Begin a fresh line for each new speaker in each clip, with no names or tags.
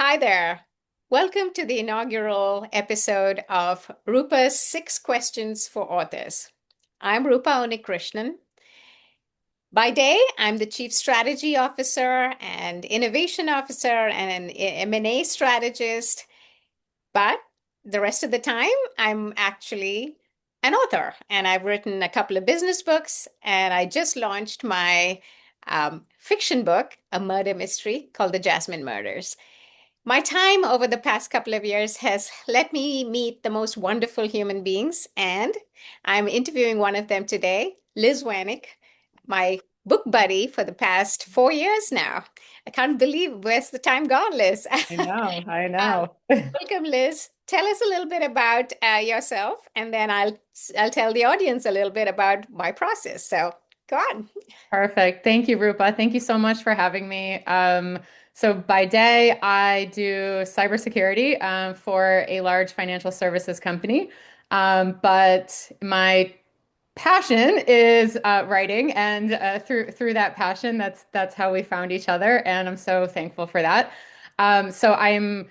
Hi there. Welcome to the inaugural episode of Rupa's Six Questions for Authors. I'm Roopa Unnikrishnan. By day, I'm the Chief Strategy Officer and Innovation Officer and an M&A strategist. But the rest of the time, I'm actually an author. And I've written a couple of business books, and I just launched my fiction book, a murder mystery called The Jasmine Murders. My time over the past couple of years has let me meet the most wonderful human beings, and I'm interviewing one of them today, Liz Wanic, my book buddy for the past 4 years now. I can't believe where's the time gone, Liz.
I know, I
Um,
know.
Welcome, Liz. Tell us a little bit about yourself, and then I'll tell the audience a little bit about my process. So go on.
Perfect. Thank you, Rupa. Thank you so much for having me. So by day, I do cybersecurity for a large financial services company. But my passion is writing, and through that passion, that's how we found each other, and I'm so thankful for that. So I'm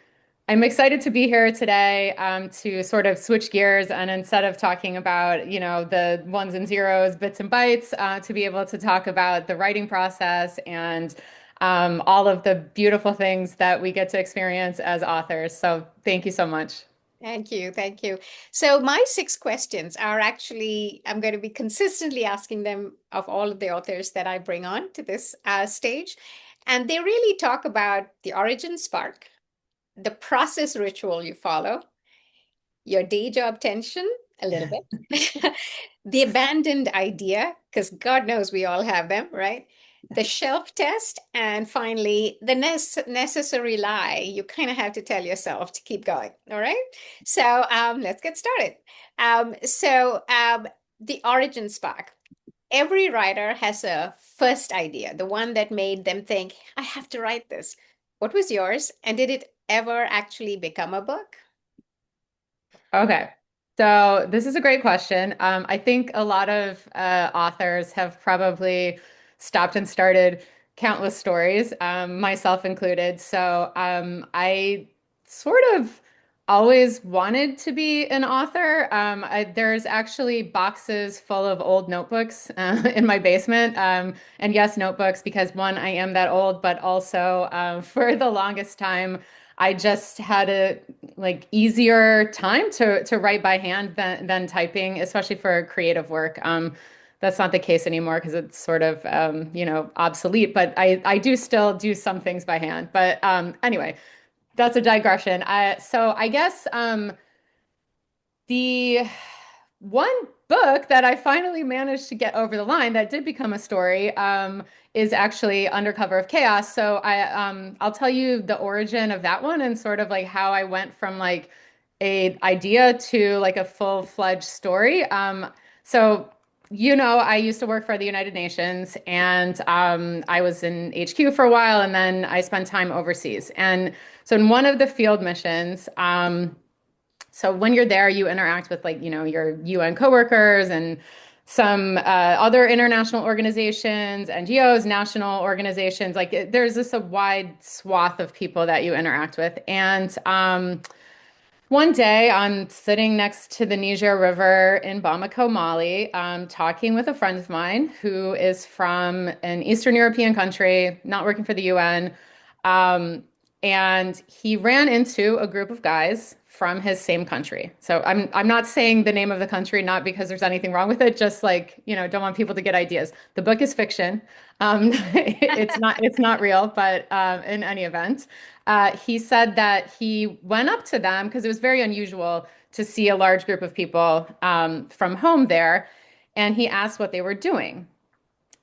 excited to be here today to sort of switch gears, and instead of talking about the ones and zeros, bits and bytes, to be able to talk about the writing process and all of the beautiful things that we get to experience as authors. So thank you so much.
Thank you. Thank you. So, my six questions are actually, I'm going to be consistently asking them of all of the authors that I bring on to this stage. And they really talk about the origin spark, the process ritual you follow, your day job tension, a little bit, the abandoned idea, because God knows we all have them, right? The shelf test, and finally, the necessary lie you kind of have to tell yourself to keep going. All right. So let's get started. The origin spark. Every writer has a first idea, the one that made them think, I have to write this. What was yours? And did it ever actually become a book?
Okay. So this is a great question. I think a lot of authors have probably stopped and started countless stories, myself included. So I sort of always wanted to be an author. There's actually boxes full of old notebooks in my basement. And yes, notebooks, because one, I am that old, but also for the longest time, I just had a easier time to write by hand than typing, especially for creative work. That's not the case anymore because it's sort of obsolete. But I do still do some things by hand. But anyway, that's a digression. So I guess the one book that I finally managed to get over the line that did become a story is actually Under Cover of Chaos. I'll tell you the origin of that one and sort of like how I went from like a idea to like a full-fledged story. I used to work for the United Nations, and I was in HQ for a while, and then I spent time overseas. And so in one of the field missions, so when you're there, you interact with your UN coworkers and some other international organizations, NGOs, national organizations. There's just a wide swath of people that you interact with. And one day, I'm sitting next to the Niger River in Bamako, Mali, talking with a friend of mine who is from an Eastern European country, not working for the UN. Um, and he ran into a group of guys from his same country. So I'm not saying the name of the country, not because there's anything wrong with it, just don't want people to get ideas. The book is fiction. It's not real, but in any event. He said that he went up to them because it was very unusual to see a large group of people from home there, and he asked what they were doing.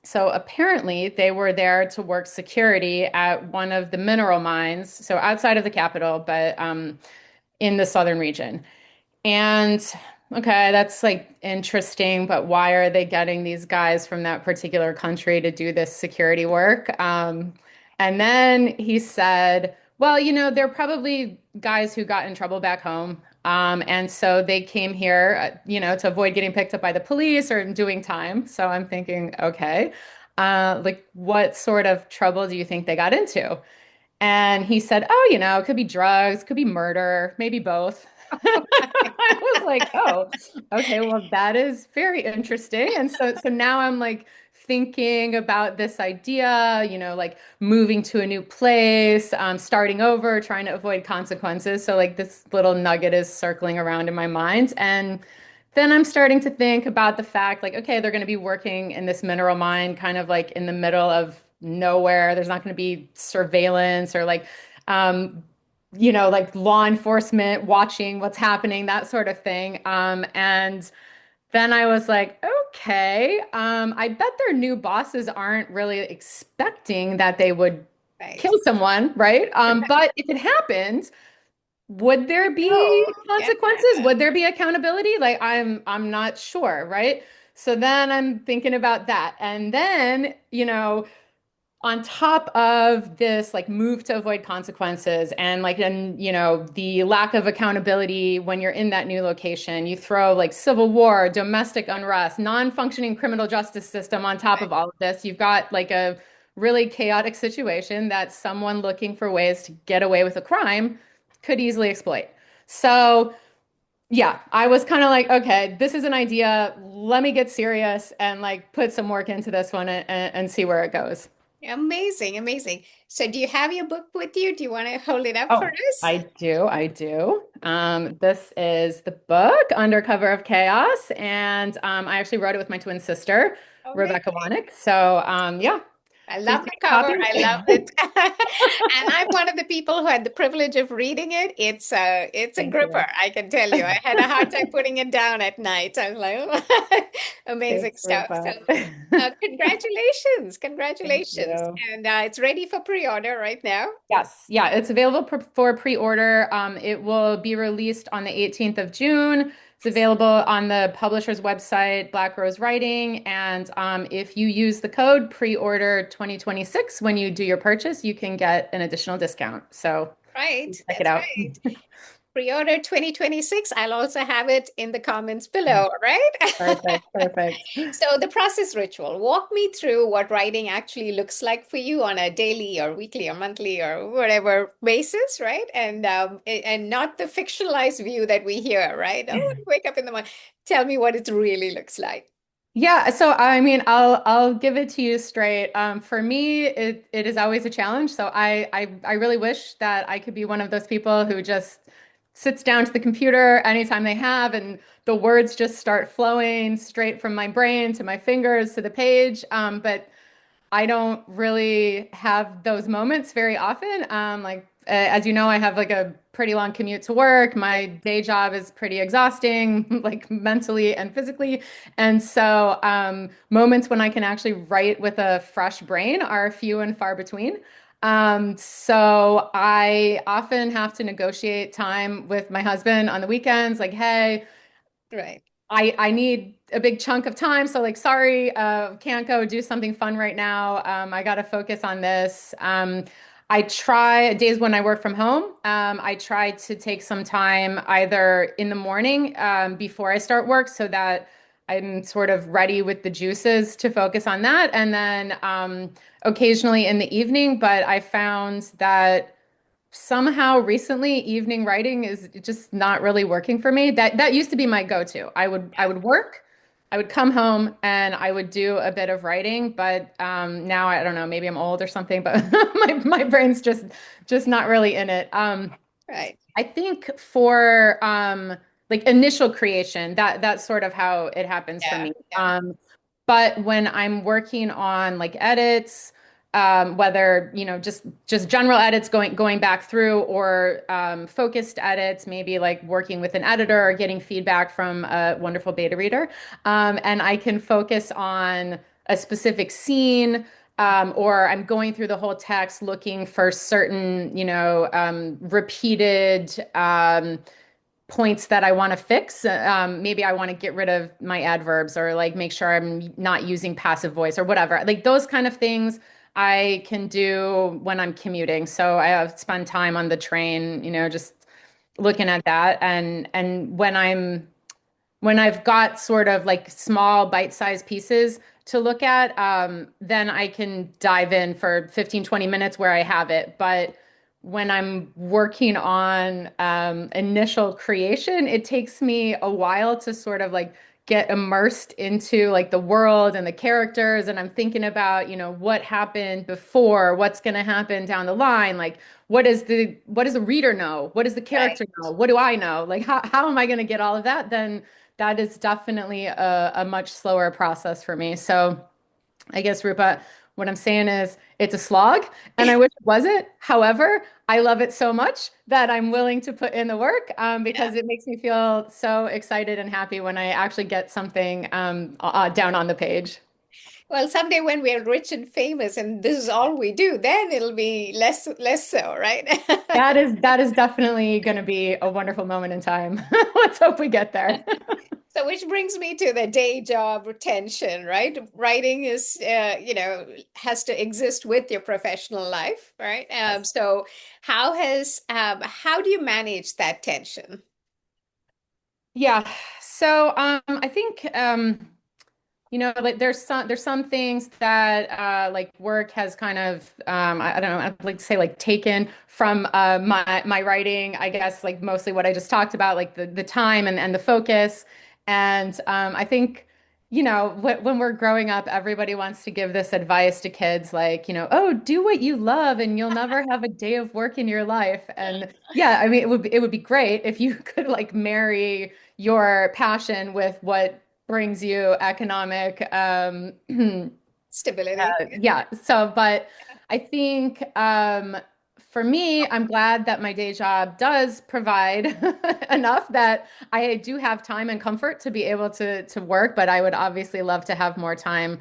So apparently, they were there to work security at one of the mineral mines, so outside of the capital, but in the southern region. And okay, that's like interesting, but why are they getting these guys from that particular country to do this security work? And then he said, well, they're probably guys who got in trouble back home. And so they came here, to avoid getting picked up by the police or doing time. So I'm thinking, okay, like what sort of trouble do you think they got into? And he said, "Oh, it could be drugs, could be murder, maybe both." I was like, "Oh, okay, well, that is very interesting." And so now I'm like thinking about this idea, like moving to a new place, starting over, trying to avoid consequences. So like this little nugget is circling around in my mind. And then I'm starting to think about the fact like, okay, they're going to be working in this mineral mine kind of like in the middle of nowhere. There's not going to be surveillance or um, like law enforcement watching what's happening, that sort of thing. And then I was like, okay, I bet their new bosses aren't really expecting that they would
Right.
kill someone, right? But if it happened, would there
Oh,
be
yeah.
consequences? Would there be accountability? Like I'm not sure, right? So then I'm thinking about that. And then, on top of this like move to avoid consequences and the lack of accountability when you're in that new location, you throw like civil war, domestic unrest, non-functioning criminal justice system on top of all of this. You've got like a really chaotic situation that someone looking for ways to get away with a crime could easily exploit. So yeah, I was kind of like, okay, this is an idea. Let me get serious and like put some work into this one and see where it goes.
Amazing, amazing. So, do you have your book with you? Do you want to hold it up for
Oh,
us?
I do. I do. This is the book, Under Cover of Chaos, and I actually wrote it with my twin sister, Rebecca
Amazing.
Wanic. So, yeah,
I
please
love the
take a
cover.
copy.
I love it. And I'm one of the people who had the privilege of reading it. It's a
Thank
gripper,
you.
I can tell you. I had a hard time putting it down at night. I was like, oh, amazing
Thanks,
stuff. So,
Rupa.
congratulations.
Thank
Congratulations.
you.
And it's ready for pre-order right now.
Yes, yeah, it's available for pre-order. It will be released on the 18th of June. It's available on the publisher's website, Black Rose Writing. And if you use the code pre-order 2026 when you do your purchase, you can get an additional discount. So
Right.
check it
That's
out.
right. Pre-order 2026. I'll also have it in the comments below, right?
Perfect, perfect.
So the process ritual, walk me through what writing actually looks like for you on a daily or weekly or monthly or whatever basis, right? And not the fictionalized view that we hear, right? Oh, wake up in the morning. Tell me what it really looks like.
Yeah, so I mean, I'll give it to you straight. For me, it is always a challenge. So I really wish that I could be one of those people who just sits down to the computer anytime they have, and the words just start flowing straight from my brain to my fingers to the page. But I don't really have those moments very often. As you know, I have like a pretty long commute to work. My day job is pretty exhausting, like mentally and physically. And so, moments when I can actually write with a fresh brain are few and far between. So I often have to negotiate time with my husband on the weekends, like, hey,
Right.
I need a big chunk of time. So like, sorry, can't go do something fun right now. I got to focus on this. I try days when I work from home. I try to take some time either in the morning before I start work so that I'm sort of ready with the juices to focus on that. And then occasionally in the evening. But I found that somehow recently evening writing is just not really working for me. That used to be my go-to. I would work, I would come home and I would do a bit of writing, but now I don't know, maybe I'm old or something, but my brain's just not really in it.
Right.
I think for like initial creation, that's sort of how it happens for
Yeah.
me.
Yeah.
But when I'm working on like edits, whether just general edits going back through or focused edits, maybe like working with an editor or getting feedback from a wonderful beta reader, and I can focus on a specific scene. Or I'm going through the whole text looking for certain, repeated points that I want to fix. Maybe I want to get rid of my adverbs or like make sure I'm not using passive voice or whatever. Like those kind of things I can do when I'm commuting. So I have spend time on the train, just looking at that. And when I've got sort of like small bite-sized pieces to look at, then I can dive in for 15, 20 minutes where I have it. But when I'm working on initial creation, it takes me a while to sort of like get immersed into like the world and the characters. And I'm thinking about, what happened before, what's going to happen down the line. Like, what does the reader know? What does the
Right.
character know? What do I know? Like, how am I going to get all of that? Then that is definitely a much slower process for me. So, I guess, Rupa, what I'm saying is it's a slog and I wish it wasn't. However, I love it so much that I'm willing to put in the work
Yeah.
because it makes me feel so excited and happy when I actually get something down on the page.
Well, someday when we're rich and famous and this is all we do, then it'll be less so, right?
That is definitely going to be a wonderful moment in time. Let's hope we get there.
So, which brings me to the day job tension, right? Writing is, has to exist with your professional life, right?
Yes.
So, how do you manage that tension?
Yeah. So I think like there's some things that like work has kind of I don't know, I'd like to say like taken from my writing, I guess like mostly what I just talked about, like the time and the focus. And I think, when we're growing up, everybody wants to give this advice to kids like, oh, do what you love and you'll never have a day of work in your life. And yeah, I mean it would be great if you could like marry your passion with what brings you economic
Stability.
yeah. So but I think for me, I'm glad that my day job does provide enough that I do have time and comfort to be able to work, but I would obviously love to have more time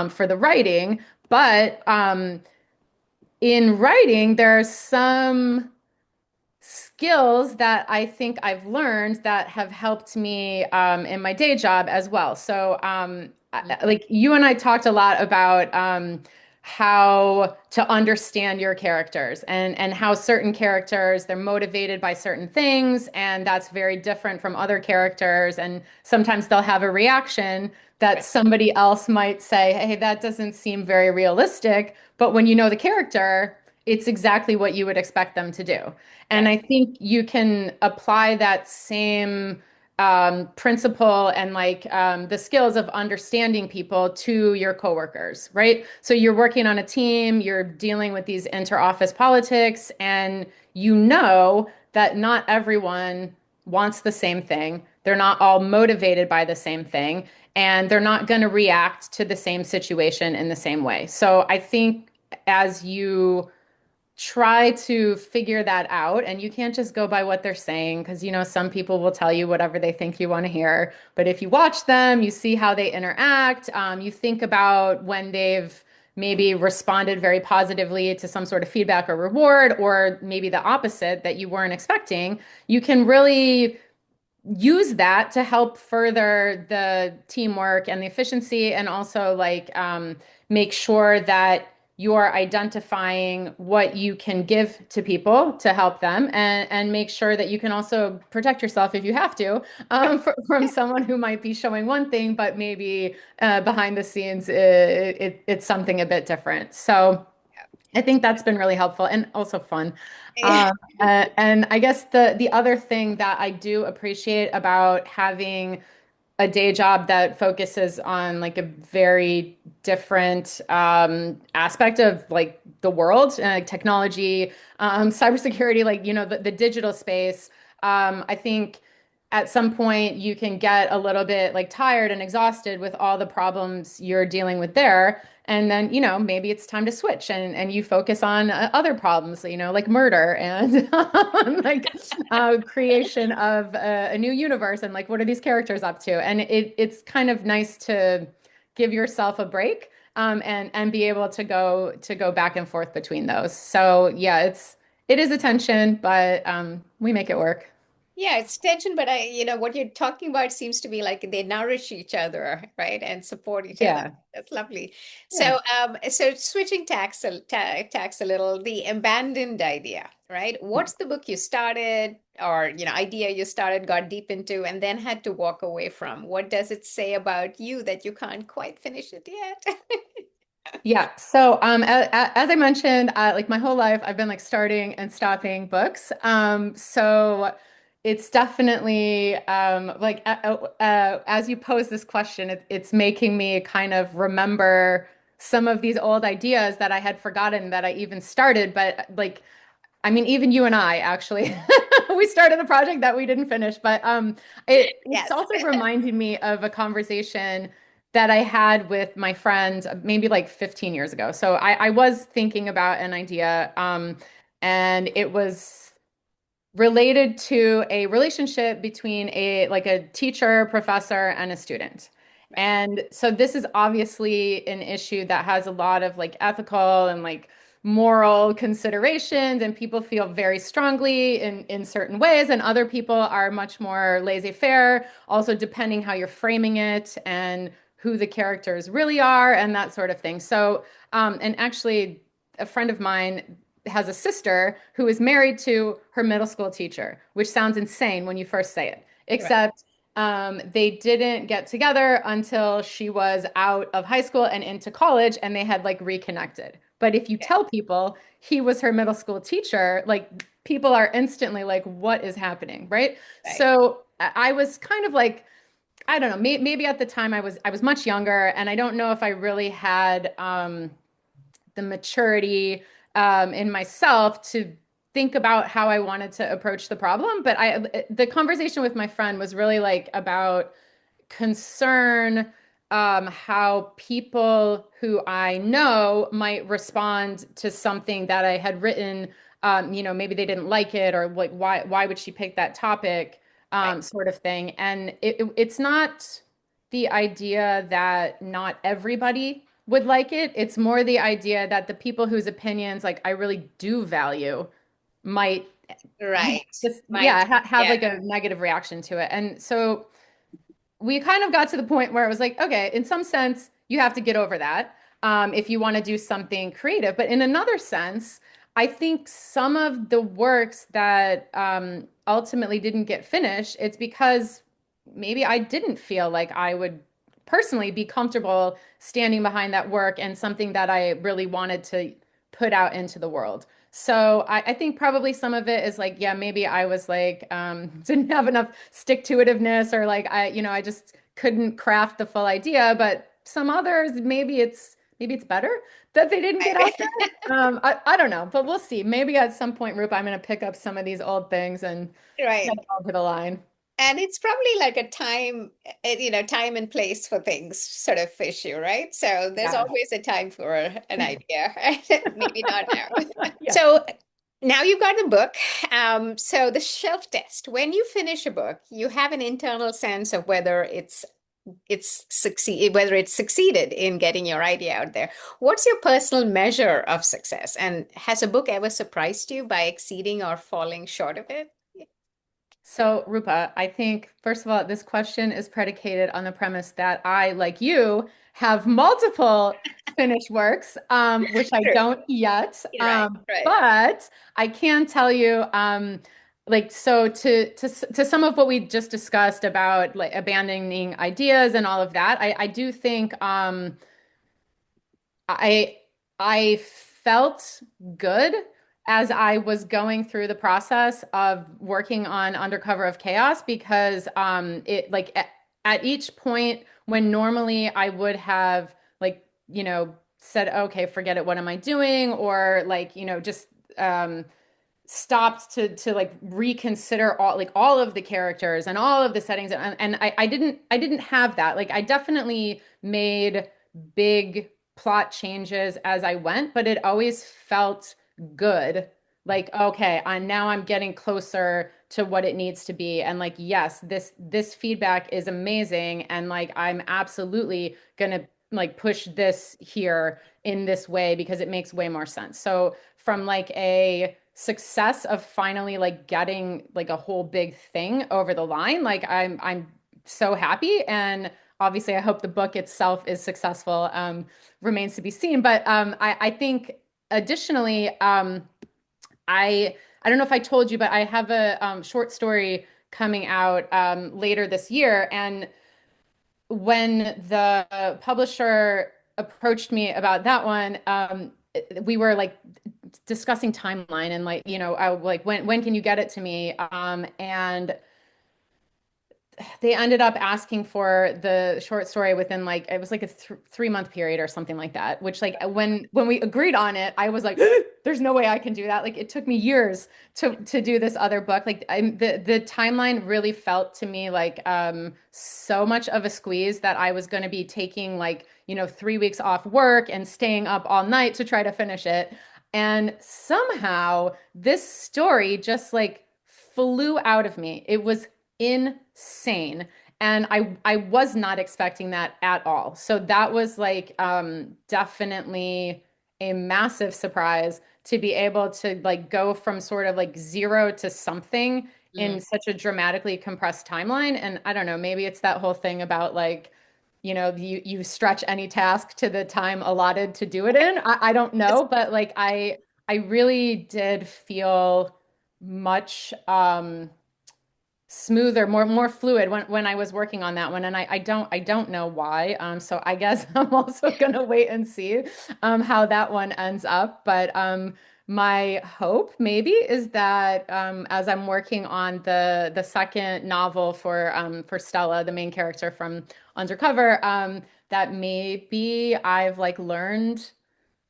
for the writing. But in writing there are some skills that I think I've learned that have helped me in my day job as well. So, like you and I talked a lot about how to understand your characters and how certain characters they're motivated by certain things, and that's very different from other characters. And sometimes they'll have a reaction that
Right.
somebody else might say, "Hey, that doesn't seem very realistic." But when you know the character, it's exactly what you would expect them to do. And
Right.
I think you can apply that same principle and like the skills of understanding people to your coworkers, right? So you're working on a team, you're dealing with these inter-office politics, and you know that not everyone wants the same thing. They're not all motivated by the same thing, and they're not going to react to the same situation in the same way. So I think as you try to figure that out, and you can't just go by what they're saying because some people will tell you whatever they think you want to hear, but if you watch them, you see how they interact, you think about when they've maybe responded very positively to some sort of feedback or reward, or maybe the opposite that you weren't expecting. You can really use that to help further the teamwork and the efficiency, and also like make sure that you're identifying what you can give to people to help them, and make sure that you can also protect yourself if you have to from someone who might be showing one thing but maybe behind the scenes it's something a bit different. So I think that's been really helpful and also fun.
Yeah.
And I guess the other thing that I do appreciate about having a day job that focuses on like a very different aspect of like the world, technology, cybersecurity, like the digital space. I think at some point you can get a little bit like tired and exhausted with all the problems you're dealing with there. And then, maybe it's time to switch and you focus on other problems, like murder and like creation of a new universe and like what are these characters up to? And it's kind of nice to give yourself a break and be able to go back and forth between those. So yeah, it is a tension, but we make it work.
Yeah, it's tension, but what you're talking about seems to be like they nourish each other, right, and support each other.
Yeah.
That's lovely.
Yeah.
So switching tax a little, the abandoned idea, right? What's the book you started, or idea you started, got deep into, and then had to walk away from? What does it say about you that you can't quite finish it yet?
Yeah. So, as I mentioned, like my whole life, I've been like starting and stopping books. So it's definitely like as you pose this question, it's making me kind of remember some of these old ideas that I had forgotten that I even started. But like, I mean, even you and I actually, we started a project that we didn't finish, but it's
Yes.
also reminded me of a conversation that I had with my friend maybe like 15 years ago. So I was thinking about an idea, and it was related to a relationship between a teacher, professor, and a student.
Right.
And so this is obviously an issue that has a lot of like ethical and like moral considerations, and people feel very strongly in certain ways, and other people are much more laissez-faire, also depending how you're framing it and who the characters really are and that sort of thing. So, and actually, a friend of mine has a sister who is married to her middle school teacher, which sounds insane when you first say it,
Right.
except they didn't get together until she was out of high school and into college, and they had like reconnected. But if you
Yeah.
tell people he was her middle school teacher, like people are instantly like, what is happening? Right.
Right.
So I was kind of like, I don't know, maybe at the time I was much younger, and I don't know if I really had the maturity in myself to think about how I wanted to approach the problem. But the conversation with my friend was really like about concern, how people who I know might respond to something that I had written. Maybe they didn't like it, or like why would she pick that topic,
Right.
sort of thing. And it's not the idea that not everybody would like it. It's more the idea that the people whose opinions like I really do value might
Right.
just,
Might.
yeah, have
Yeah.
like a negative reaction to it. And so we kind of got to the point where it was like, okay, in some sense, you have to get over that, if you want to do something creative. But in another sense, I think some of the works that ultimately didn't get finished, it's because maybe I didn't feel like I would personally be comfortable standing behind that work and something that I really wanted to put out into the world. So I think probably some of it is like, yeah, maybe I was like, didn't have enough stick-to-itiveness, or like I just couldn't craft the full idea. But some others, maybe it's better that they didn't get out
Right.
there. I don't know, but we'll see. Maybe at some point, Rupa, I'm going to pick up some of these old things and get
Right.
it over the line.
And it's probably like a time, time and place for things sort of issue, right? So there's
Yeah.
always a time for an idea. Maybe not now.
Yeah.
So now you've got the book. So the shelf test. When you finish a book, you have an internal sense of whether whether it's succeeded in getting your idea out there. What's your personal measure of success? And has a book ever surprised you by exceeding or falling short of it?
So, Rupa, I think, first of all, this question is predicated on the premise that I, like you, have multiple finished works, which I
True.
don't yet.
You're right. Right.
But I can tell you, like, so to some of what we just discussed about like abandoning ideas and all of that, I do think I I felt good as I was going through the process of working on Undercover of Chaos, because it like at each point when normally I would have like said, okay, forget it, what am I doing, or like just stopped to like reconsider all of the characters and all of the settings, and I didn't have that. Like I definitely made big plot changes as I went, but it always felt good. Like, okay, I'm getting closer to what it needs to be. And like, yes, this feedback is amazing. And like I'm absolutely gonna like push this here in this way because it makes way more sense. So from like a success of finally like getting like a whole big thing over the line, like I'm so happy. And obviously I hope the book itself is successful. Remains to be seen. But I think additionally, I don't know if I told you, but I have a short story coming out later this year. And when the publisher approached me about that one, we were like discussing timeline and like, I like when can you get it to me? And they ended up asking for the short story within like it was like a 3 month period or something like that, which like when we agreed on it, I was like there's no way I can do that. Like it took me years to do this other book. Like the timeline really felt to me like so much of a squeeze that I was going to be taking like 3 weeks off work and staying up all night to try to finish it. And somehow this story just like flew out of me. It was insane. And I was not expecting that at all. So that was like definitely a massive surprise to be able to like go from sort of like zero to something
Mm.
in such a dramatically compressed timeline. And I don't know, maybe it's that whole thing about like, you stretch any task to the time allotted to do it in. I don't
It's,
know, but like I really did feel much smoother, more fluid when I was working on that one, and I don't know why. So I guess I'm also gonna wait and see how that one ends up. But my hope maybe is that as I'm working on the second novel for Stella, the main character from Undercover, that maybe I've like learned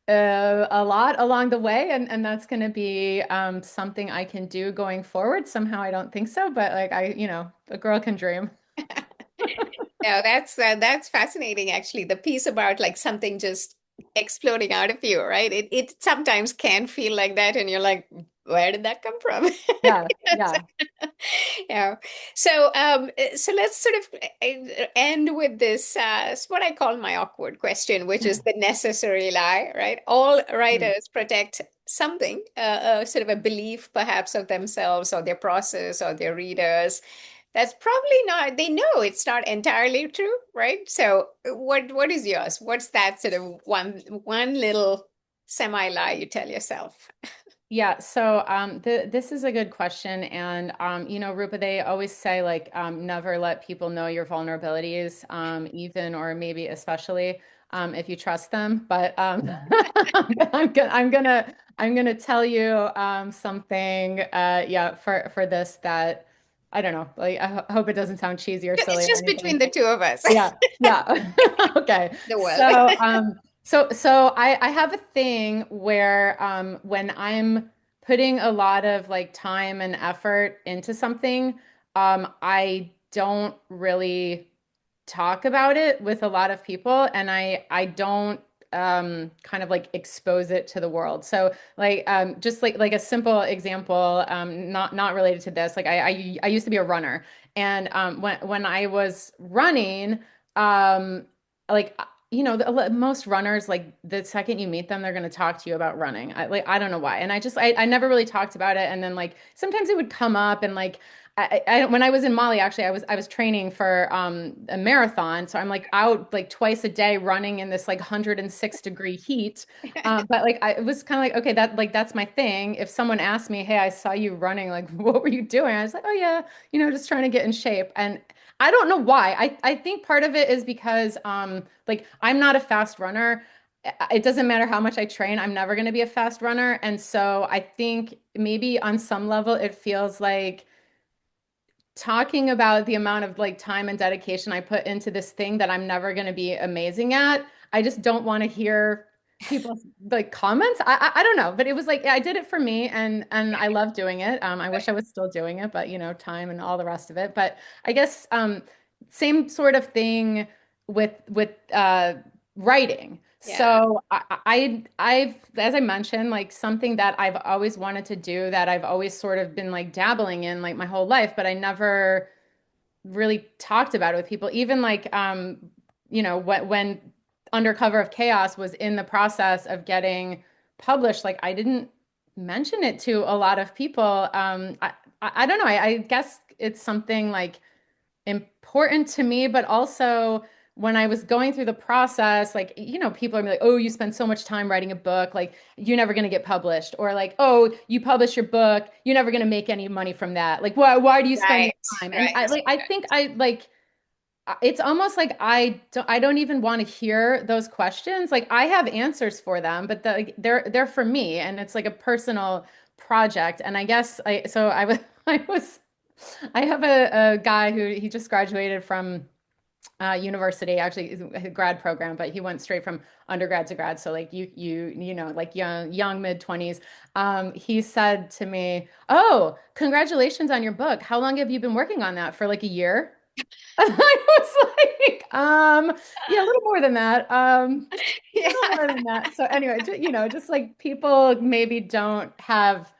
a lot along the way, and that's going to be something I can do going forward. Somehow I don't think so, but like a girl can dream.
no, that's fascinating actually. The piece about like something just exploding out of you, right? It sometimes can feel like that, and you're like, where did that come from?
Yeah, yeah.
Yeah. So let's sort of end with this, what I call my awkward question, which is the necessary lie, right? All
Mm.
writers protect something, sort of a belief perhaps of themselves or their process or their readers. That's probably not, they know it's not entirely true, right? So what is yours? What's that sort of one little semi-lie you tell yourself?
Yeah, so this is a good question, and Rupa, they always say like never let people know your vulnerabilities, even or maybe especially if you trust them. But I'm gonna tell you something, yeah, for this that I don't know, like I hope it doesn't sound cheesy or
It's
silly or
just between
anything.
the two of us,
Yeah, yeah. Okay.
the world.
So I have a thing where when I'm putting a lot of like time and effort into something, I don't really talk about it with a lot of people, and I don't kind of like expose it to the world. So like just like a simple example, not related to this. Like I used to be a runner, and when I was running, like most runners, like the second you meet them, they're going to talk to you about running. I don't know why. And I never really talked about it. And then like sometimes it would come up, and like when I was in Mali, actually, I was training for a marathon. So I'm like out like twice a day running in this like 106-degree heat. But like it was kind of like, okay, that's my thing. If someone asked me, hey, I saw you running, like what were you doing? I was like, oh yeah, just trying to get in shape. And I don't know why. I think part of it is because like I'm not a fast runner. It doesn't matter how much I train, I'm never going to be a fast runner. And so I think maybe on some level it feels like talking about the amount of like time and dedication I put into this thing that I'm never going to be amazing at. I just don't want to hear people's like comments. I don't know, but it was like I did it for me, and I love doing it. I wish I was still doing it, but time and all the rest of it. But I guess same sort of thing with writing.
Yeah.
So I've, as I mentioned, like something that I've always wanted to do, that I've always sort of been like dabbling in like my whole life, but I never really talked about it with people. Even like when Undercover of Chaos was in the process of getting published, like I didn't mention it to a lot of people. I don't know. I guess it's something like important to me, but also when I was going through the process, like, people are like, oh, you spend so much time writing a book, like, you're never going to get published. Or like, oh, you publish your book, you're never going to make any money from that. Like, why do you spend
Right,
the time? And
right.
I think I like, it's almost like I don't even want to hear those questions. Like I have answers for them, but they're for me, and it's like a personal project. And I guess I was I was I have a guy who he just graduated from university, actually a grad program, but he went straight from undergrad to grad. So like like young mid 20s. He said to me, "Oh, congratulations on your book. How long have you been working on that? For like a year?" And I was like, yeah, a little more than that. A little
Yeah.
more than that. So anyway, just like people maybe don't have,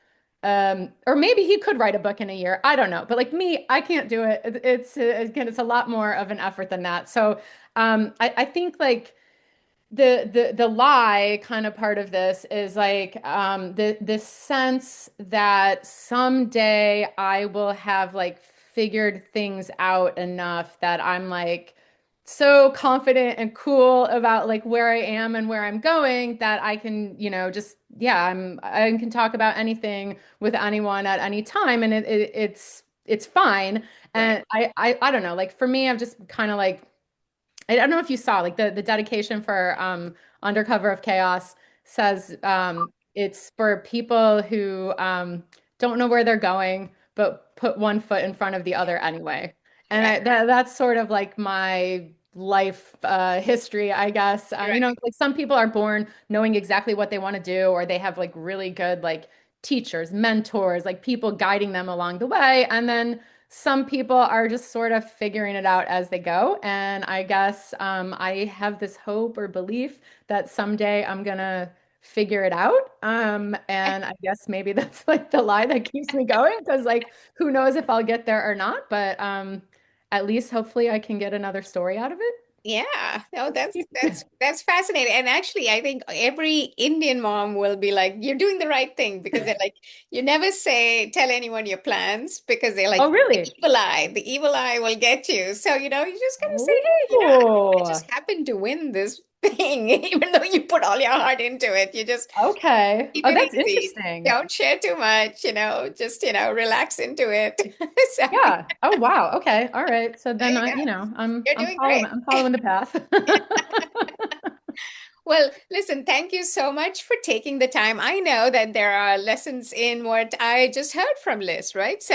or maybe he could write a book in a year. I don't know. But like me, I can't do it. It's again, it's a lot more of an effort than that. So, I think like the lie kind of part of this is like the sense that someday I will have like figured things out enough that I'm like so confident and cool about like where I am and where I'm going that I can, just yeah, I can talk about anything with anyone at any time, and it's fine.
Right.
And I don't know, like for me, I've just kind of like I don't know if you saw like the dedication for Undercover of Chaos says it's for people who don't know where they're going, but put one foot in front of the other anyway. And
Right.
that's sort of like my life history, I guess.
Right.
Like some people are born knowing exactly what they want to do, or they have like really good like teachers, mentors, like people guiding them along the way. And then some people are just sort of figuring it out as they go. And I guess I have this hope or belief that someday I'm gonna figure it out. And I guess maybe that's like the lie that keeps me going because like who knows if I'll get there or not, but at least hopefully I can get another story out of
Yeah, no,
it.
that's fascinating. And actually, I think every Indian mom will be like, "You're doing the right thing," because they're like, you never tell anyone your plans because they're
Oh,
like,
really?
the evil eye will get you. So, you just gotta say, "Hey, I
Oh,
just happened to win this thing," even though you put all your heart into it. You just
okay.
keep
Oh,
it
that's
easy.
interesting.
Don't share too much, just, relax into it. So,
Yeah. Oh, wow. Okay. All right. So
there
then
you go.
I'm
You're
I'm
doing
following
great.
I'm following the path.
Well, listen, thank you so much for taking the time. I know that there are lessons in what I just heard from Liz, right? So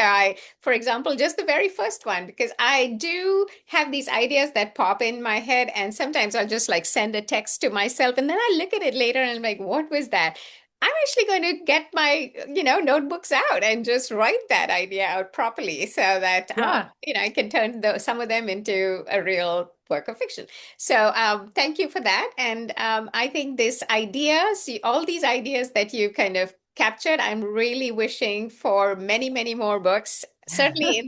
for example, just the very first one, because I do have these ideas that pop in my head, and sometimes I'll just like send a text to myself, and then I look at it later and I'm like, what was that? I'm actually going to get my, notebooks out and just write that idea out properly so that,
Yeah.
I can turn some of them into a real work of fiction. So thank you for that. And I think this idea, see all these ideas that you kind of captured, I'm really wishing for many, many more books. Certainly in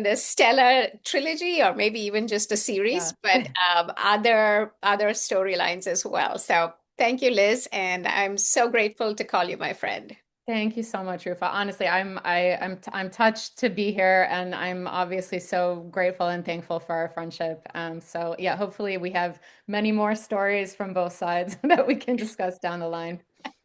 the stellar trilogy, or maybe even just a
Yeah.
series, but other storylines as well. So thank you, Liz, and I'm so grateful to call you my friend.
Thank you so much, Rufa. Honestly, I'm touched to be here, and I'm obviously so grateful and thankful for our friendship. So yeah, hopefully we have many more stories from both sides that we can discuss down the line.